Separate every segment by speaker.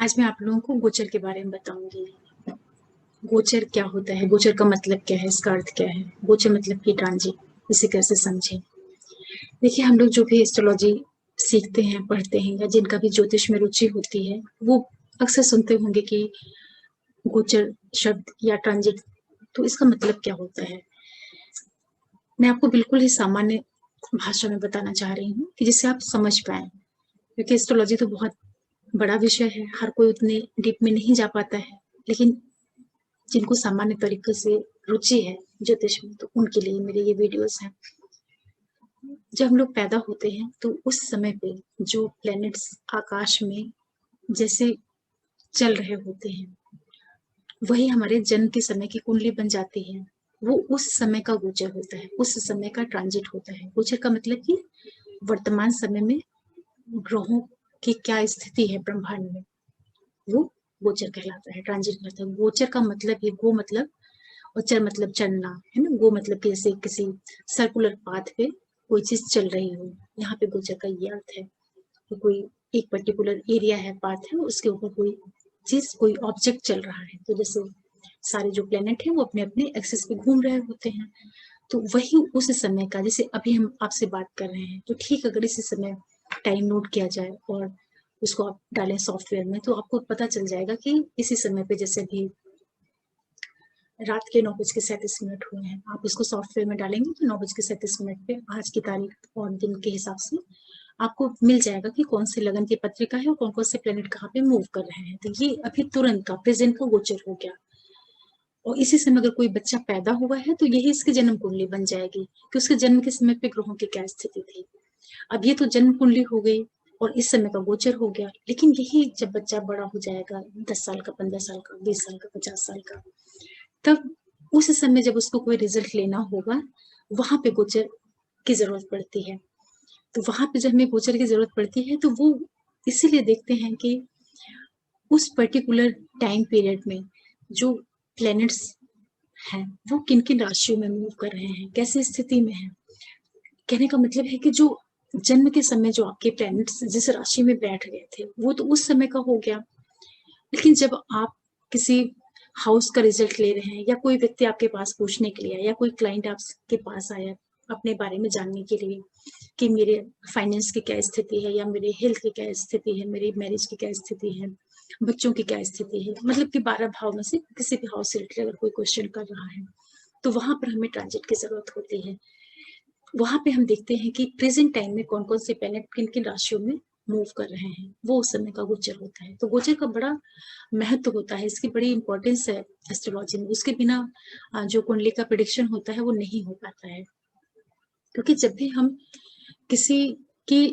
Speaker 1: आज मैं आप लोगों को गोचर के बारे में बताऊंगी। गोचर क्या होता है, गोचर का मतलब क्या है, इसका अर्थ क्या है, गोचर मतलब की ट्रांजिट, इसे कैसे समझें। देखिए, हम लोग जो भी एस्ट्रोलॉजी सीखते हैं, पढ़ते हैं, या जिनका भी ज्योतिष में रुचि होती है, वो अक्सर सुनते होंगे कि गोचर शब्द या ट्रांजिट। तो इसका मतलब क्या होता है, मैं आपको बिल्कुल ही सामान्य भाषा में बताना चाह रही हूँ कि जिससे आप समझ पाए। क्योंकि एस्ट्रोलॉजी तो बहुत बड़ा विषय है, हर कोई उतने डीप में नहीं जा पाता है। लेकिन जिनको सामान्य तरीके से रुचि है ज्योतिष में, तो उनके लिए मेरे ये वीडियोस हैं। जब हम लोग पैदा होते हैं तो उस समय पे जो प्लैनेट्स आकाश में जैसे चल रहे होते हैं, वही हमारे जन्म के समय की कुंडली बन जाती है। वो उस समय का गोचर होता है, उस समय का ट्रांजिट होता है। गोचर का मतलब कि वर्तमान समय में ग्रहों की क्या स्थिति है ब्रह्मांड में, वो गोचर कहलाता है, ट्रांजिट कहलाता है। गोचर का मतलब ही गो मतलब, और चर मतलब चलना है ना। गो मतलब कि जैसे किसी सर्कुलर पाथ पे कोई चीज चल रही हो, यहाँ पे गोचर का ये अर्थ है कि कोई एक पर्टिकुलर एरिया है, पाथ है, उसके ऊपर कोई चीज, कोई ऑब्जेक्ट चल रहा है। तो जैसे सारे जो प्लेनेट है वो अपने अपने एक्सिस पे घूम रहे होते हैं। तो वही उस समय का, जैसे अभी हम आपसे बात कर रहे हैं, तो ठीक अगर इसी समय टाइम नोट किया जाए और उसको आप डालें सॉफ्टवेयर में, तो आपको पता चल जाएगा कि इसी समय पे जैसे अभी रात के 9:37 हुए हैं, आप इसको सॉफ्टवेयर में डालेंगे तो 9:37 पे आज की तारीख और दिन के हिसाब से आपको मिल जाएगा कि कौन से लगन की पत्रिका है और कौन कौन से प्लेनेट कहाँ पे मूव कर रहे हैं। तो ये अभी तुरंत का प्रेजेंट का गोचर हो गया। और इसी समय अगर कोई बच्चा पैदा हुआ है तो यही इसकी जन्म कुंडली बन जाएगी कि उसके जन्म के समय पे ग्रहों की क्या स्थिति थी। अब ये तो जन्म कुंडली हो गई और इस समय का गोचर हो गया। लेकिन यही जब बच्चा बड़ा हो जाएगा, 10 साल का, 15 साल का, 20 साल का, 50 साल का, तब उस समय जब उसको कोई रिजल्ट लेना होगा, वहां पे गोचर की जरूरत पड़ती है। तो वहां पे जब हमें गोचर की जरूरत पड़ती है तो वो इसीलिए देखते हैं कि उस पर्टिकुलर टाइम पीरियड में जो प्लैनेट्स हैं वो किन किन राशियों में मूव कर रहे हैं, कैसी स्थिति में है। कहने का मतलब है कि जो जन्म के समय जो आपके प्लैनेट्स जिस राशि में बैठ गए थे वो तो उस समय का हो गया। लेकिन जब आप किसी हाउस का रिजल्ट ले रहे हैं, या कोई व्यक्ति आपके पास पूछने के लिए, या कोई क्लाइंट आपके पास आया अपने बारे में जानने के लिए कि मेरे फाइनेंस की क्या स्थिति है, या मेरे हेल्थ की क्या स्थिति है, मेरी मैरिज की क्या स्थिति है, बच्चों की क्या स्थिति है, मतलब कि 12 भाव में से किसी भी हाउस से रिलेटेड अगर कोई क्वेश्चन कर रहा है, तो वहां पर हमें ट्रांजिट की जरूरत होती है। वहां पे हम देखते हैं कि प्रेजेंट टाइम में कौन कौन से प्लैनेट किन किन राशियों में मूव कर रहे हैं, वो उस समय का गोचर होता है। तो गोचर का बड़ा महत्व होता है, इसकी बड़ी इंपॉर्टेंस है एस्ट्रोलॉजी में। उसके बिना जो कुंडली का प्रिडिक्शन होता है वो नहीं हो पाता है। क्योंकि जब भी हम किसी की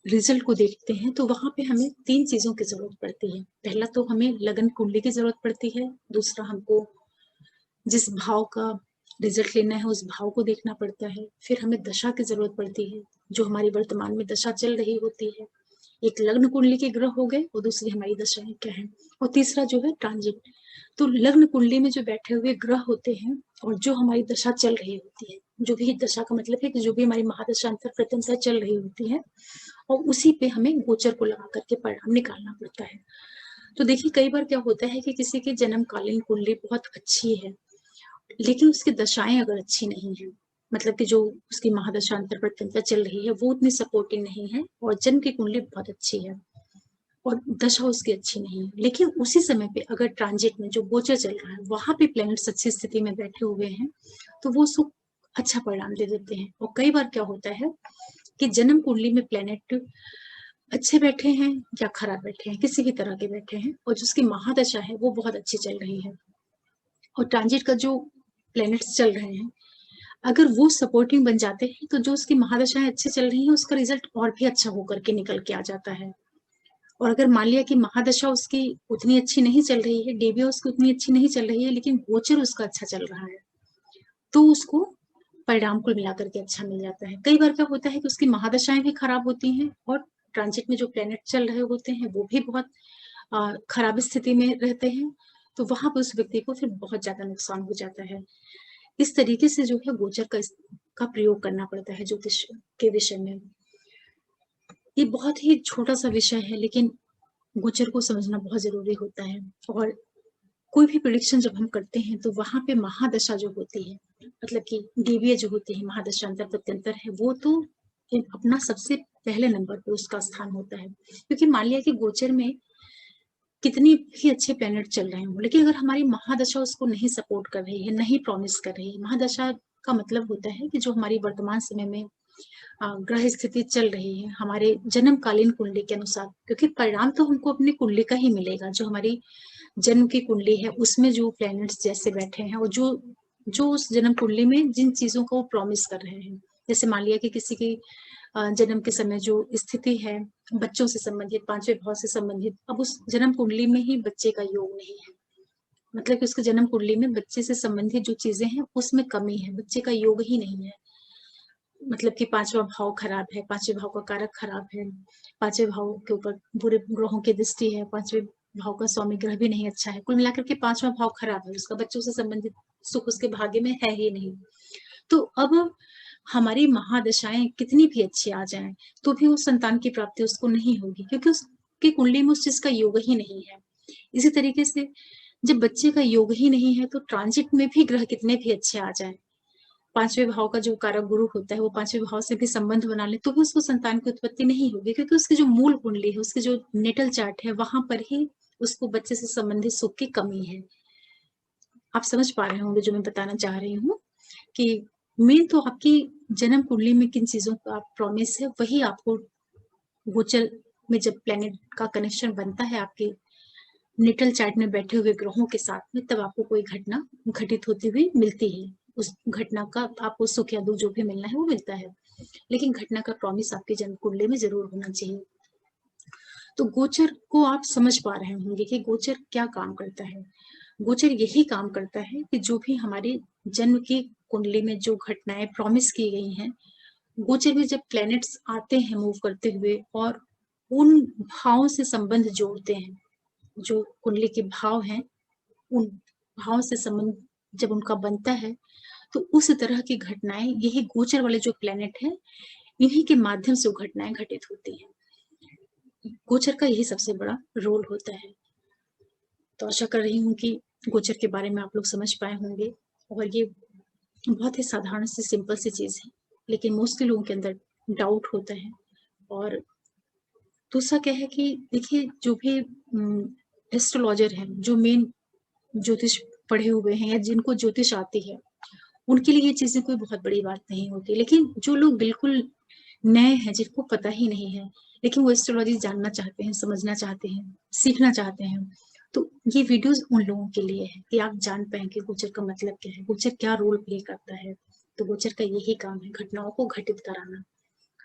Speaker 1: रिजल्ट को देखते हैं तो वहां पे हमें 3 चीजों की जरूरत पड़ती है। पहला तो हमें लगन कुंडली की जरूरत पड़ती है, दूसरा हमको जिस भाव का रिजल्ट लेना है उस भाव को देखना पड़ता है, फिर हमें दशा की जरूरत पड़ती है, जो हमारी वर्तमान में दशा चल रही होती है। एक लग्न कुंडली के ग्रह हो गए और दूसरी हमारी दशाएं क्या है, और तीसरा जो है ट्रांजिट। तो लग्न कुंडली में जो बैठे हुए ग्रह होते हैं और जो हमारी दशा चल रही होती है, जो भी दशा का मतलब है कि जो भी हमारी महादशा अंतर प्रत्यंता चल रही होती है, और उसी पे हमें गोचर को लगा करके परिणाम निकालना पड़ता है। तो देखिए, कई बार क्या होता है कि किसी की जन्मकालीन कुंडली बहुत अच्छी है, लेकिन उसकी दशाएं अगर अच्छी नहीं है, मतलब कि जो उसकी महादशा अंतर प्रत्यंता चल रही है वो उतनी सपोर्टिव नहीं है, और जन्म की कुंडली बहुत अच्छी है और दशा उसकी अच्छी नहीं है, लेकिन उसी समय पे अगर ट्रांजिट में जो गोचर चल रहा है वहां पे प्लैनेट्स अच्छी स्थिति में बैठे हुए हैं, तो वो सुख अच्छा परिणाम दे देते हैं। और कई बार क्या होता है कि जन्म कुंडली में प्लैनेट अच्छे बैठे हैं या खराब बैठे हैं, किसी भी तरह के बैठे हैं, और जिसकी महादशा है वो बहुत अच्छी चल रही है, और ट्रांजिट का जो प्लैनेट्स चल रहे हैं अगर वो सपोर्टिंग बन जाते हैं, तो जो उसकी महादशाएं अच्छी चल रही हैं उसका रिजल्ट और भी अच्छा होकर के निकल के आ जाता है। और अगर मान लिया कि महादशा उसकी उतनी अच्छी नहीं चल रही है, डेबिया उसकी उतनी अच्छी नहीं चल रही है, लेकिन गोचर उसका अच्छा चल रहा है, तो उसको परिणाम कुल मिलाकर के अच्छा मिल जाता है। कई बार क्या होता है कि उसकी महादशाएं भी खराब होती हैं और ट्रांजिट में जो प्लेनेट चल रहे होते हैं वो भी बहुत खराब स्थिति में रहते हैं, तो वहां पर उस व्यक्ति को फिर बहुत ज्यादा नुकसान हो जाता है। इस तरीके से जो है गोचर का प्रयोग करना पड़ता है ज्योतिष के विषय में। ये बहुत ही छोटा सा विषय है, लेकिन गोचर को समझना बहुत जरूरी होता है। और कोई भी प्रिडिक्शन जब हम करते हैं तो वहां पे महादशा जो होती है, मतलब कि देवीय जो होती है, महादशा अंतर प्रत्यंतर है, वो तो अपना सबसे पहले नंबर पे उसका स्थान होता है। क्योंकि मान लिया कि गोचर में कितनी भी अच्छे प्लेनेट चल रहे हों, लेकिन अगर हमारी महादशा उसको नहीं सपोर्ट कर रही है, नहीं प्रॉमिस कर रही है, महादशा का मतलब होता है कि जो हमारी वर्तमान समय में ग्रह स्थिति चल रही है हमारे जन्मकालीन कुंडली के अनुसार, क्योंकि परिणाम तो हमको अपनी कुंडली का ही मिलेगा। जो हमारी जन्म की कुंडली है उसमें जो प्लैनेट्स जैसे बैठे हैं और जो जो उस जन्म कुंडली में जिन चीजों को वो प्रॉमिस कर रहे हैं, जैसे मान लिया कि किसी की जन्म के समय जो स्थिति है बच्चों से संबंधित, पांचवें भाव से संबंधित, अब उस जन्म कुंडली में ही बच्चे का योग नहीं है, मतलब कि उसके जन्म कुंडली में बच्चे से संबंधित जो चीजें हैं उसमें कमी है, बच्चे का योग ही नहीं है। मतलब कि पांचवा भाव खराब है, पांचवें भाव का कारक खराब है, पांचवें भाव के ऊपर बुरे ग्रहों की दृष्टि है, पांचवें भाव का स्वामी ग्रह भी नहीं अच्छा है, कुल मिलाकर के पांचवा भाव खराब है, उसका बच्चों से संबंधित सुख उसके भाग्य में है ही नहीं। तो अब हमारी महादशाएं कितनी भी अच्छी आ जाएं तो भी उस संतान की प्राप्ति उसको नहीं होगी, क्योंकि उसकी कुंडली में उस चीज का योग ही नहीं है। इसी तरीके से जब बच्चे का योग ही नहीं है तो ट्रांजिट में भी ग्रह कितने भी अच्छे आ जाए, पांचवें भाव का जो कारक गुरु होता है वो पांचवें भाव से भी संबंध बना ले तो भी उसको संतान की उत्पत्ति नहीं होगी, क्योंकि उसकी जो मूल कुंडली है, उसकी जो नेटल चार्ट है, वहां पर ही उसको बच्चे से संबंधित सुख की कमी है। आप समझ पा रहे होंगे जो मैं बताना चाह रही हूँ कि मेन तो आपकी जन्म कुंडली में किन चीजों का प्रॉमिस है वही आपको गोचर में जब प्लेनेट का कनेक्शन बनता है आपके नेटल चार्ट में बैठे हुए ग्रहों के साथ में, तब आपको कोई घटना घटित होती हुई मिलती है। उस घटना का आपको सुख या दुख जो भी मिलना है वो मिलता है, लेकिन घटना का प्रॉमिस आपकी जन्म कुंडली में जरूर होना चाहिए। तो गोचर को आप समझ पा रहे होंगे कि गोचर क्या काम करता है। गोचर यही काम करता है कि जो भी हमारी जन्म की कुंडली में जो घटनाएं प्रॉमिस की गई हैं, गोचर में जब प्लैनेट्स आते हैं मूव करते हुए और उन भावों से संबंध जोड़ते हैं, जो कुंडली के भाव हैं उन भावों से संबंध जब उनका बनता है तो उस तरह की घटनाएं, यही गोचर वाले जो प्लैनेट है, इन्हीं के माध्यम से वो घटनाएं घटित होती हैं। गोचर का यही सबसे बड़ा रोल होता है। तो आशा कर रही हूँ कि गोचर के बारे में आप लोग समझ पाए होंगे। और ये बहुत ही साधारण सी सिंपल सी चीज है, लेकिन मोस्टली लोगों के अंदर डाउट होता है। और दूसरा क्या है कि देखिए जो भी एस्ट्रोलॉजर है, जो मेन ज्योतिष पढ़े हुए हैं या जिनको ज्योतिष आती है, उनके लिए ये चीजें कोई बहुत बड़ी बात नहीं होती। लेकिन जो लोग बिल्कुल नए हैं, जिनको पता ही नहीं है, लेकिन वो एस्ट्रोलॉजी जानना चाहते हैं, समझना चाहते हैं, सीखना चाहते हैं, तो ये वीडियोस उन लोगों के लिए है कि आप जान पाए कि गोचर का मतलब क्या है, गोचर क्या रोल प्ले करता है। तो गोचर का यही काम है, घटनाओं को घटित कराना।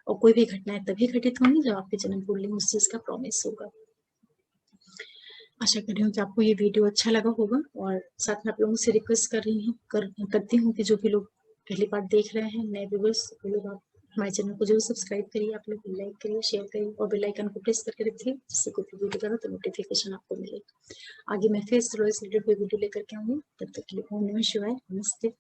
Speaker 1: और कोई भी घटनाएं तभी घटित होंगी जब आपके जन्म कुंडली में उस चीज का प्रॉमिस होगा। आशा कर रही हूँ कि आपको ये वीडियो अच्छा लगा होगा। और साथ में आप लोगों से रिक्वेस्ट कर रही हूँ करती हूँ कि जो भी लोग पहली बार देख रहे हैं, नए व्यूवर्स, वो लोग आप हमारे चैनल को जरूर सब्सक्राइब करिए, आप लोग लाइक करिए, शेयर करिए और बेल आइकन को प्रेस करके रखिए, जिससे कोई भी वीडियो करो तो नोटिफिकेशन आपको मिले। आगे मैं फिर से रिलेटेड कोई वीडियो लेकर के आऊंगी, तब तक के लिए ओम नमः शिवाय, नमस्ते।